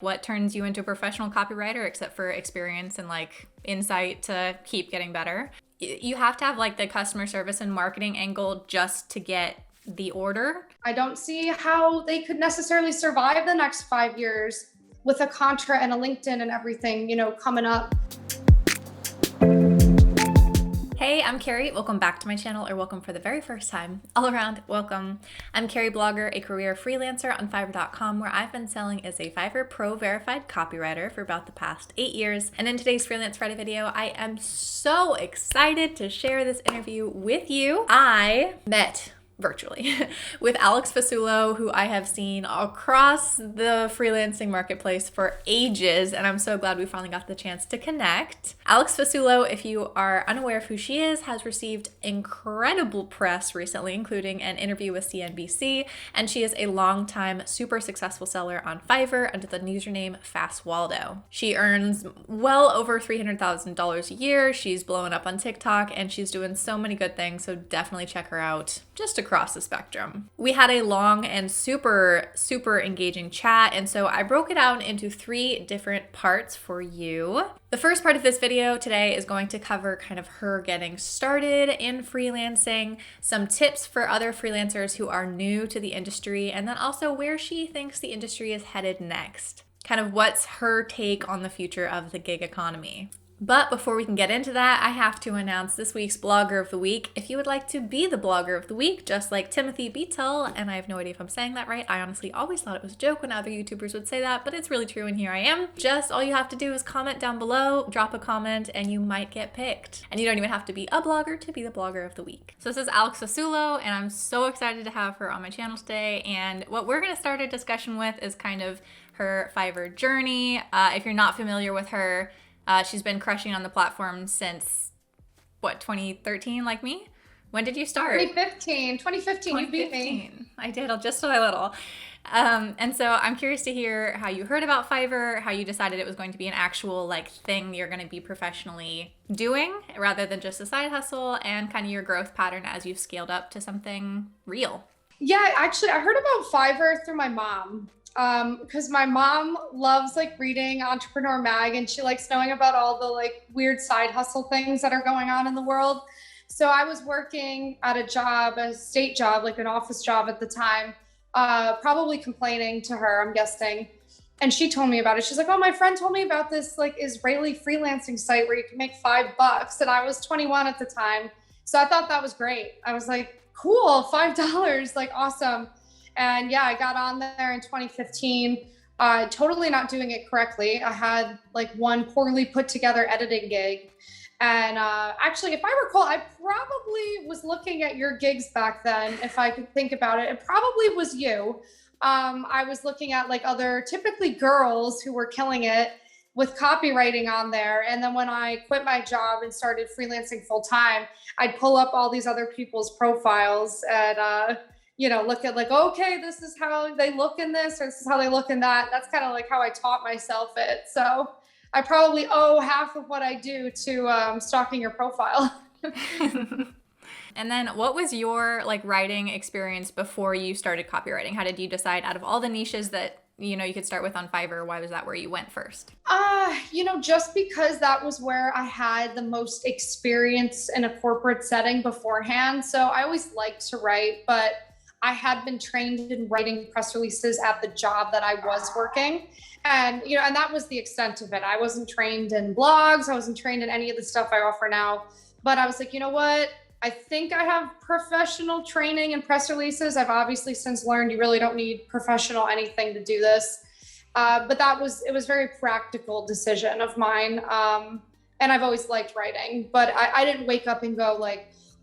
What turns you into a professional copywriter except for experience and like insight to keep getting better? You have to have like the customer service and marketing angle just to get the order. I don't see how they could necessarily survive the next 5 years with a contra and a LinkedIn and everything, coming up. Hey, I'm Carrie. Welcome back to my channel, or welcome for the very first time. All around, welcome. I'm Carrieblogger, a career freelancer on Fiverr.com, where I've been selling as a Fiverr Pro verified copywriter for about the past 8 years. And in today's Freelance Friday video, I am so excited to share this interview with you. I met virtually with Alex Fasulo, who I have seen across the freelancing marketplace for ages, and I'm so glad we finally got the chance to connect. Alex Fasulo, if you are unaware of who she is, has received incredible press recently, including an interview with CNBC, and she is a longtime super successful seller on Fiverr under the username faswaldo. She earns well over $300,000 a year. She's blowing up on TikTok, and she's doing so many good things, so definitely check her out just across the spectrum. We had a long and super engaging chat, and so I broke it out into 3 different parts for you. The first part of this video today is going to cover kind of her getting started in freelancing, some tips for other freelancers who are new to the industry, and then also where she thinks the industry is headed next. Kind of what's her take on the future of the gig economy. But before we can get into that, I have to announce this week's Blogger of the Week. If you would like to be the Blogger of the Week, just like Timothy Beetle, and I have no idea if I'm saying that right. I honestly always thought it was a joke when other YouTubers would say that, but it's really true, and here I am. Just all you have to do is comment down below, drop a comment, and you might get picked. And you don't even have to be a blogger to be the Blogger of the Week. So this is Alex Fasulo, and I'm so excited to have her on my channel today. And what we're gonna start a discussion with is kind of her Fiverr journey. If you're not familiar with her, she's been crushing on the platform since, 2013, like me? When did you start? 2015, you beat me. I did, just a little. And so I'm curious to hear how you heard about Fiverr, how you decided it was going to be an actual thing you're going to be professionally doing rather than just a side hustle, and kind of your growth pattern as you've scaled up to something real. Yeah, actually, I heard about Fiverr through my mom. Because my mom loves reading Entrepreneur Mag, and she likes knowing about all the weird side hustle things that are going on in the world. So I was working at a state job, an office job at the time, probably complaining to her, I'm guessing. And she told me about it. She's like, oh, my friend told me about this Israeli freelancing site where you can make $5. And I was 21 at the time. So I thought that was great. I was like, cool, $5, awesome. And yeah, I got on there in 2015, totally not doing it correctly. I had one poorly put together editing gig. And actually, if I recall, I probably was looking at your gigs back then, if I could think about it. It probably was you. I was looking at other typically girls who were killing it with copywriting on there. And then when I quit my job and started freelancing full time, I'd pull up all these other people's profiles and, look at okay, this is how they look in this, or this is how they look in that. That's kind of how I taught myself it. So I probably owe half of what I do to stalking your profile. And then what was your writing experience before you started copywriting? How did you decide out of all the niches that you could start with on Fiverr, why was that where you went first? Just because that was where I had the most experience in a corporate setting beforehand. So I always liked to write, but I had been trained in writing press releases at the job that I was working. And, and that was the extent of it. I wasn't trained in blogs. I wasn't trained in any of the stuff I offer now. But I was like, you know what? I think I have professional training in press releases. I've obviously since learned you really don't need professional anything to do this. But it was a very practical decision of mine. And I've always liked writing, but I didn't wake up and go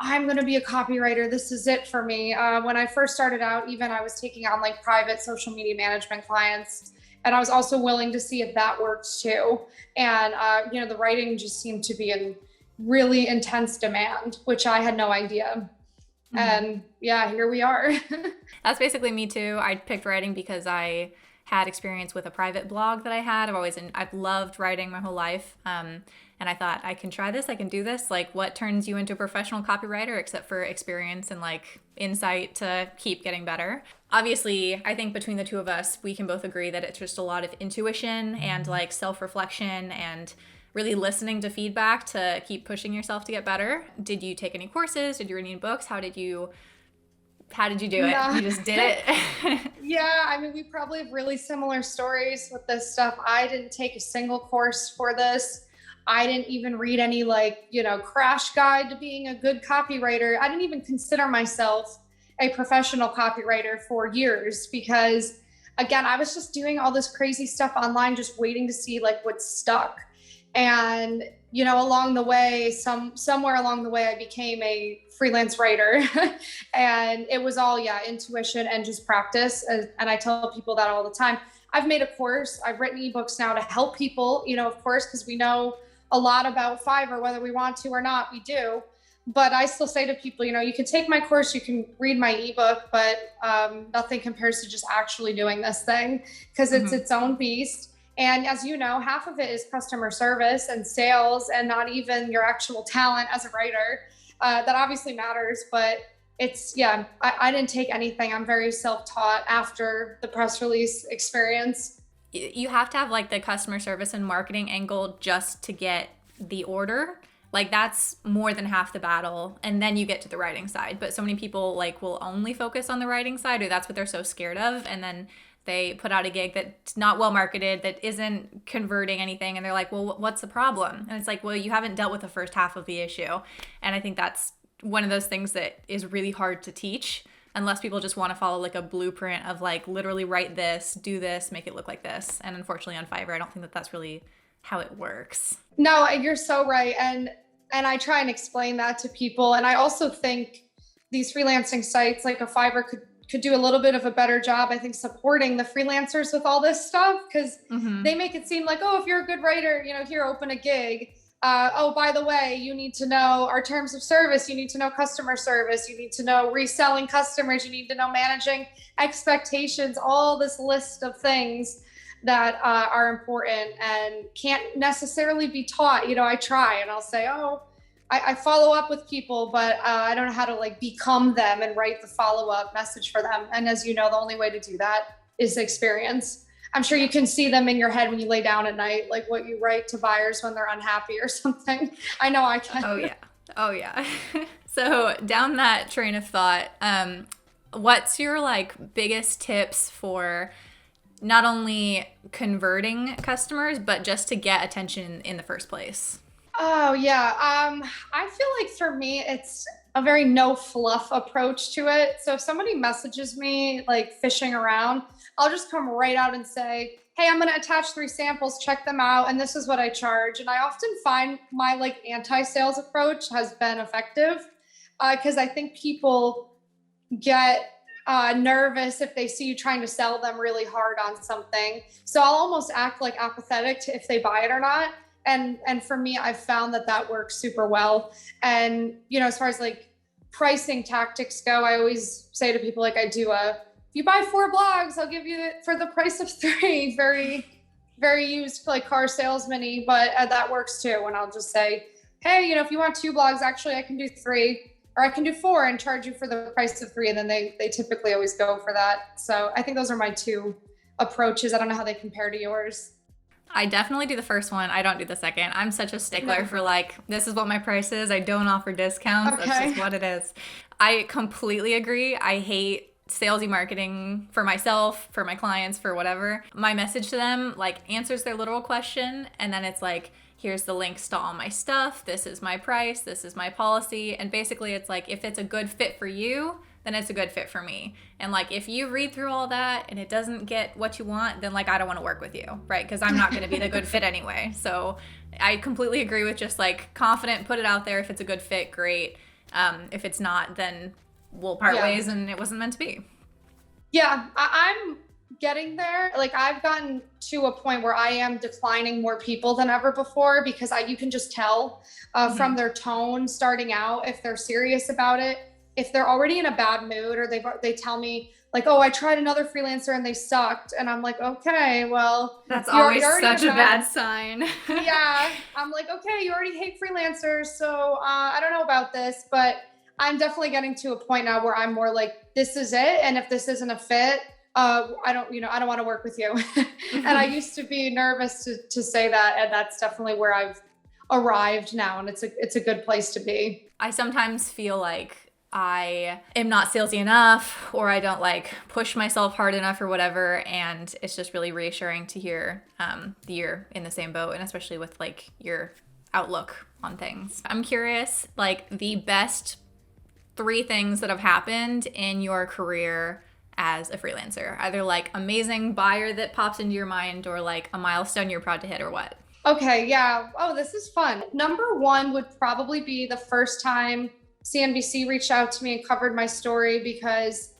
I'm going to be a copywriter. This is it for me. When I first started out, even I was taking on private social media management clients. And I was also willing to see if that worked too. And, the writing just seemed to be in really intense demand, which I had no idea. Mm-hmm. And yeah, here we are. That's basically me too. I picked writing because I had experience with a private blog that I had. I've loved writing my whole life. And I thought, I can try this, I can do this. What turns you into a professional copywriter except for experience and insight to keep getting better? obviously, I think between the two of us, we can both agree that it's just a lot of intuition and like self-reflection and really listening to feedback to keep pushing yourself to get better. Did you take any courses? Did you read any books? How did you do it? No. You just did it? Yeah, I mean, we probably have really similar stories with this stuff. I didn't take a single course for this. I didn't even read any crash guide to being a good copywriter. I didn't even consider myself a professional copywriter for years because, again, I was just doing all this crazy stuff online, just waiting to see like what stuck. And, along the way, somewhere along the way, I became a freelance writer and it was all, intuition and just practice. And I tell people that all the time. I've made a course. I've written ebooks now to help people, of course, because we know a lot about Fiverr, whether we want to or not, we do. But I still say to people, you can take my course, you can read my ebook, but nothing compares to just actually doing this thing because it's its own beast. And as you know, half of it is customer service and sales and not even your actual talent as a writer. That obviously matters, but I didn't take anything. I'm very self-taught after the press release experience. You have to have like the customer service and marketing angle just to get the order. Like that's more than half the battle. And then you get to the writing side. But so many people like will only focus on the writing side, or that's what they're so scared of. And then they put out a gig that's not well marketed, that isn't converting anything. And they're like, well, what's the problem? And it's like, well, you haven't dealt with the first half of the issue. And I think that's one of those things that is really hard to teach unless people just want to follow like a blueprint of like literally write this, do this, make it look like this. And unfortunately on Fiverr, I don't think that that's really how it works. No, you're so right. And I try and explain that to people. And I also think these freelancing sites like a Fiverr could do a little bit of a better job, I think, supporting the freelancers with all this stuff because they make it seem like, oh, if you're a good writer, here, open a gig. Oh, by the way, you need to know our terms of service. You need to know customer service. You need to know reselling customers. You need to know managing expectations, all this list of things that are important and can't necessarily be taught. I try and I'll say, oh, I follow up with people, but I don't know how to like become them and write the follow-up message for them. And as you know, the only way to do that is experience. I'm sure you can see them in your head when you lay down at night, like what you write to buyers when they're unhappy or something. I know I can. Oh yeah. So down that train of thought, what's your like biggest tips for not only converting customers, but just to get attention in the first place? Oh yeah. I feel like for me, it's a very no fluff approach to it. So if somebody messages me like fishing around, I'll just come right out and say, hey, I'm going to attach 3 samples, check them out. And this is what I charge. And I often find my like anti-sales approach has been effective because I think people get nervous if they see you trying to sell them really hard on something. So I'll almost act like apathetic to if they buy it or not. And for me, I've found that works super well. And, as far as like pricing tactics go, I always say to people, like if you buy 4 blogs, I'll give you it for the price of 3. Very, very used like car salesman-y, but that works too. And I'll just say, hey, if you want 2 blogs, actually I can do 3 or I can do 4 and charge you for the price of 3. And then they typically always go for that. So I think those are my 2 approaches. I don't know how they compare to yours. I definitely do the first one. I don't do the second. I'm such a stickler for like, this is what my price is. I don't offer discounts. Okay. That's just what it is. I completely agree. I hate salesy marketing for myself, for my clients, for whatever. My message to them like answers their literal question. And then it's like, here's the links to all my stuff. This is my price. This is my policy. And basically it's like, if it's a good fit for you, then it's a good fit for me. And like, if you read through all that and it doesn't get what you want, then like, I don't want to work with you, right? Because I'm not going to be the good fit anyway. So I completely agree with just like confident, put it out there. If it's a good fit, great. If it's not, then we'll part ways and it wasn't meant to be. Yeah, I'm getting there. Like I've gotten to a point where I am declining more people than ever before because you can just tell from their tone starting out if they're serious about it. If they're already in a bad mood or they tell me like, oh, I tried another freelancer and they sucked. And I'm like, okay, well, that's always such a bad sign. Yeah. I'm like, okay, you already hate freelancers. So I don't know about this, but I'm definitely getting to a point now where I'm more like, this is it. And if this isn't a fit, I don't want to work with you. And I used to be nervous to say that. And that's definitely where I've arrived now. And it's a good place to be. I sometimes feel like I am not salesy enough, or I don't like push myself hard enough or whatever. And it's just really reassuring to hear that you're in the same boat, and especially with like your outlook on things. I'm curious, like the best 3 things that have happened in your career as a freelancer, either like amazing buyer that pops into your mind, or like a milestone you're proud to hit, or what? Okay. Yeah. Oh, this is fun. Number one would probably be the first time CNBC reached out to me and covered my story, because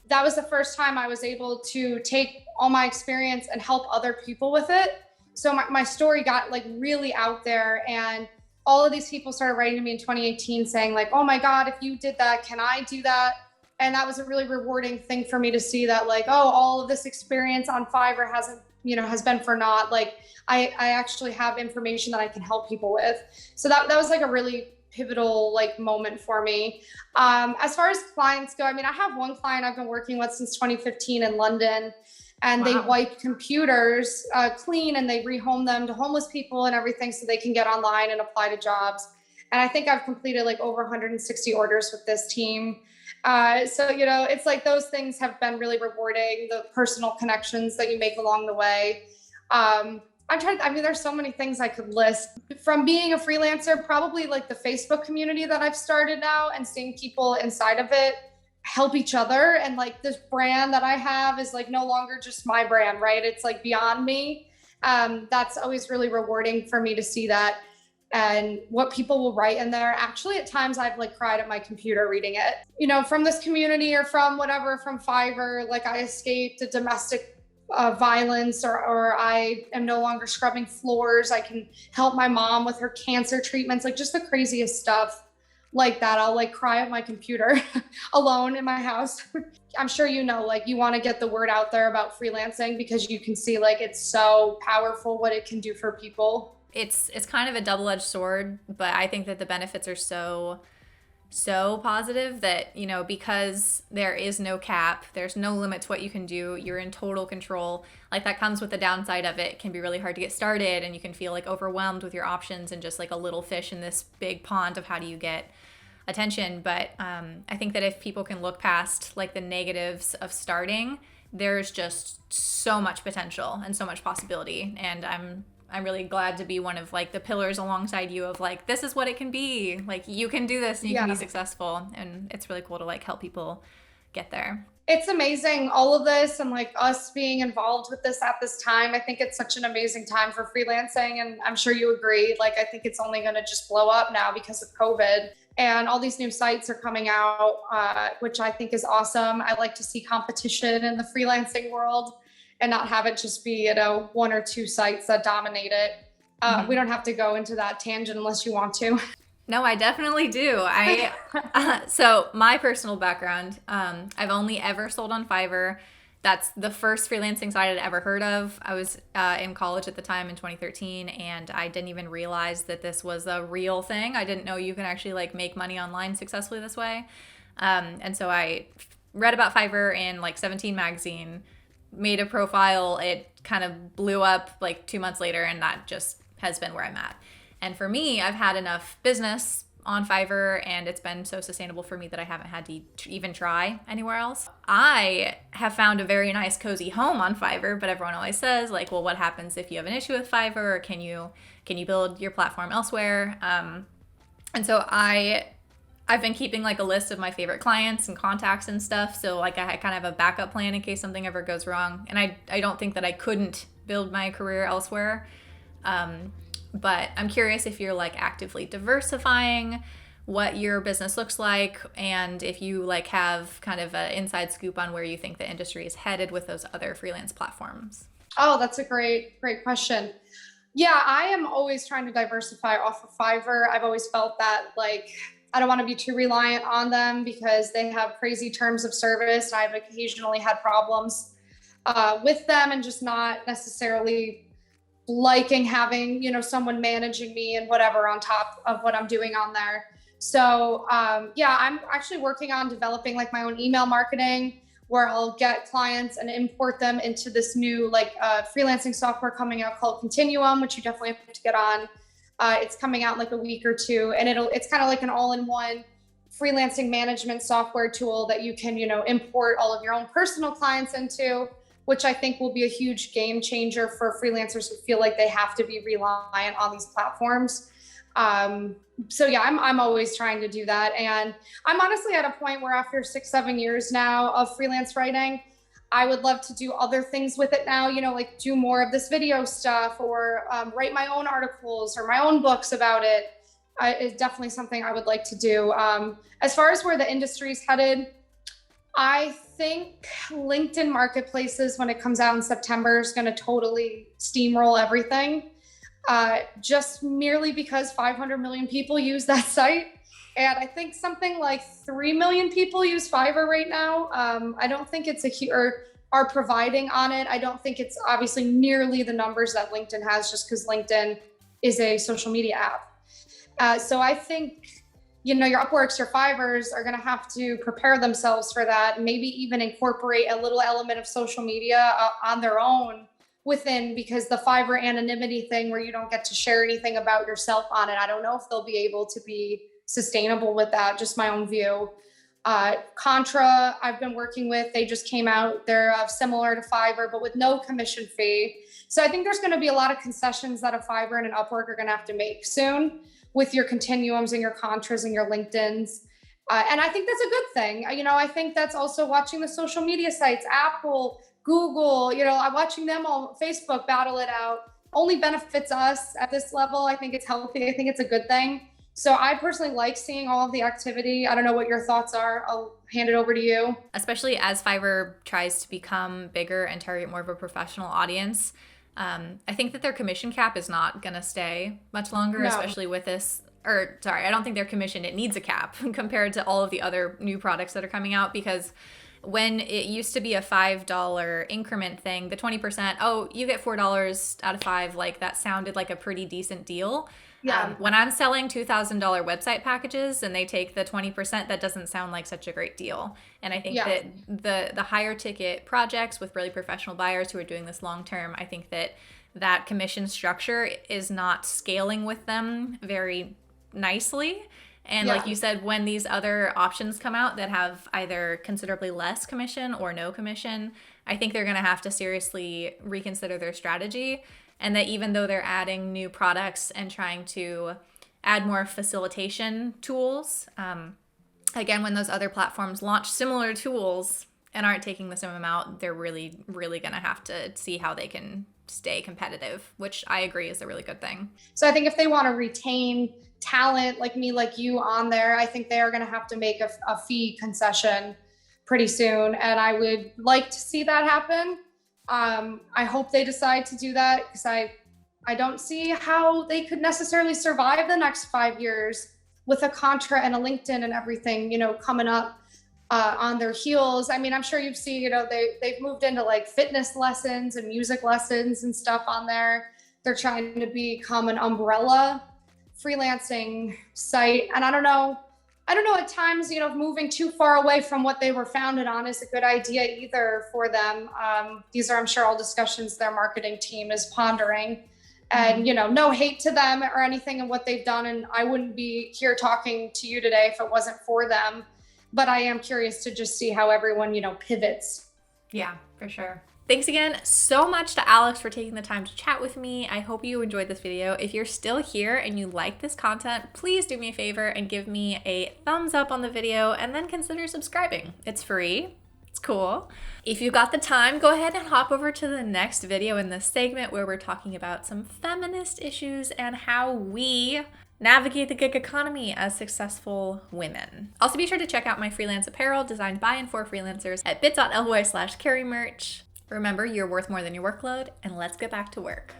that was the first time I was able to take all my experience and help other people with it. So my story got like really out there, and all of these people started writing to me in 2018 saying like, oh my God, if you did that, can I do that? And that was a really rewarding thing for me to see that like, oh, all of this experience on Fiverr has been for naught. Like I actually have information that I can help people with. So that was like a really pivotal like moment for me. As far as clients go, I mean, I have one client I've been working with since 2015 in London, and They wipe computers clean, and they rehome them to homeless people and everything so they can get online and apply to jobs. And I think I've completed like over 160 orders with this team. So, it's like those things have been really rewarding, the personal connections that you make along the way. There's so many things I could list. From being a freelancer, probably like the Facebook community that I've started now, and seeing people inside of it help each other. And like this brand that I have is like no longer just my brand, right? It's like beyond me. That's always really rewarding for me to see that. And what people will write in there. Actually, at times I've like cried at my computer reading it, from this community or from Fiverr, like I escaped a domestic violence, or I am no longer scrubbing floors. I can help my mom with her cancer treatments, like just the craziest stuff like that. I'll like cry at my computer alone in my house. I'm sure like you want to get the word out there about freelancing, because you can see like it's so powerful what it can do for people. It's kind of a double-edged sword, but I think that the benefits are so positive that, because there is no cap, there's no limit to what you can do, you're in total control. Like that comes with the downside of it can be really hard to get started, and you can feel like overwhelmed with your options and just like a little fish in this big pond of how do you get attention. But I think that if people can look past like the negatives of starting, there's just so much potential and so much possibility. And I'm really glad to be one of like the pillars alongside you of like, this is what it can be. Like you can do this and you can be successful. And it's really cool to like help people get there. It's amazing, all of this, and like us being involved with this at this time. I think it's such an amazing time for freelancing. And I'm sure you agree. Like, I think it's only going to just blow up now because of COVID. And all these new sites are coming out, which I think is awesome. I like to see competition in the freelancing world, and not have it just be, 1 or 2 sites that dominate it. We don't have to go into that tangent unless you want to. No, I definitely do. So my personal background, I've only ever sold on Fiverr. That's the first freelancing site I'd ever heard of. I was in college at the time in 2013, and I didn't even realize that this was a real thing. I didn't know you can actually like make money online successfully this way. And so I read about Fiverr in like 17 magazine, made a profile. It kind of blew up like 2 months later, and that just has been where I'm at. And for me, I've had enough business on Fiverr, and it's been so sustainable for me that I haven't had to even try anywhere else. I have found a very nice cozy home on Fiverr, but everyone always says like, well, what happens if you have an issue with Fiverr, or can you build your platform elsewhere? And so I've been keeping like a list of my favorite clients and contacts and stuff. So like I kind of have a backup plan in case something ever goes wrong. And I don't think that I couldn't build my career elsewhere. But I'm curious if you're like actively diversifying what your business looks like, and if you like have kind of an inside scoop on where you think the industry is headed with those other freelance platforms. Oh, that's a great question. Yeah, I am always trying to diversify off of Fiverr. I've always felt that like I don't want to be too reliant on them because they have crazy terms of service. I've occasionally had problems with them, and just not necessarily liking having, someone managing me and whatever on top of what I'm doing on there. So yeah, I'm actually working on developing like my own email marketing where I'll get clients and import them into this new like freelancing software coming out called Continuum, which you definitely have to get on. It's coming out in like a week or two, and it's kind of like an all-in-one freelancing management software tool that you can, import all of your own personal clients into, which I think will be a huge game changer for freelancers who feel like they have to be reliant on these platforms. So yeah, I'm always trying to do that. And I'm honestly at a point where after 6-7 years now of freelance writing, I would love to do other things with it now, like do more of this video stuff or write my own articles or my own books about it. It's definitely something I would like to do. As far as where the industry's headed, I think LinkedIn marketplaces, when it comes out in September, is going to totally steamroll everything. Just merely because 500 million people use that site. And I think something like 3 million people use Fiverr right now. I don't think it's or are providing on it. I don't think it's obviously nearly the numbers that LinkedIn has, just because LinkedIn is a social media app. So I think, your Upworks or Fiverrs are going to have to prepare themselves for that, maybe even incorporate a little element of social media on their own within, because the Fiverr anonymity thing where you don't get to share anything about yourself on it, I don't know if they'll be able to be sustainable with that. Just my own view. Contra, I've been working with, they just came out. They're similar to Fiverr, but with no commission fee. So I think there's going to be a lot of concessions that a Fiverr and an Upwork are going to have to make soon with your Continuums and your Contras and your LinkedIns. And I think that's a good thing. I think that's also watching the social media sites, Apple, Google, I'm watching them all, Facebook battle it out, only benefits us at this level. I think it's healthy. I think it's a good thing. So I personally like seeing all of the activity. I don't know what your thoughts are. I'll hand it over to you. Especially as Fiverr tries to become bigger and target more of a professional audience, I think that their commission cap is not going to stay much longer, especially with this. I don't think their commission, it needs a cap compared to all of the other new products that are coming out, because when it used to be a $5 increment thing, the 20%, you get $4 out of 5, like that sounded like a pretty decent deal. Yeah. When I'm selling $2,000 website packages and they take the 20%, that doesn't sound like such a great deal. And I think that the higher ticket projects with really professional buyers who are doing this long term, I think that commission structure is not scaling with them very nicely. And like you said, when these other options come out that have either considerably less commission or no commission, I think they're going to have to seriously reconsider their strategy. And that even though they're adding new products and trying to add more facilitation tools, again, when those other platforms launch similar tools and aren't taking the same amount, they're really, really going to have to see how they can stay competitive, which I agree is a really good thing. So I think if they want to retain talent like me, like you on there, I think they are going to have to make a fee concession pretty soon. And I would like to see that happen. I hope they decide to do that, because I don't see how they could necessarily survive the next 5 years with a Contra and a LinkedIn and everything, coming up on their heels. I mean, I'm sure you've seen, they've moved into like fitness lessons and music lessons and stuff on there. They're trying to become an umbrella freelancing site. And I don't know at times, moving too far away from what they were founded on is a good idea either for them. These are, I'm sure, all discussions their marketing team is pondering. And, no hate to them or anything and what they've done. And I wouldn't be here talking to you today if it wasn't for them. But I am curious to just see how everyone, pivots. Yeah, for sure. Thanks again so much to Alex for taking the time to chat with me. I hope you enjoyed this video. If you're still here and you like this content, please do me a favor and give me a thumbs up on the video and then consider subscribing. It's free. It's cool. If you got the time, go ahead and hop over to the next video in this segment where we're talking about some feminist issues and how we navigate the gig economy as successful women. Also, be sure to check out my freelance apparel designed by and for freelancers at bit.ly/carriemerch. Remember, you're worth more than your workload, and let's get back to work.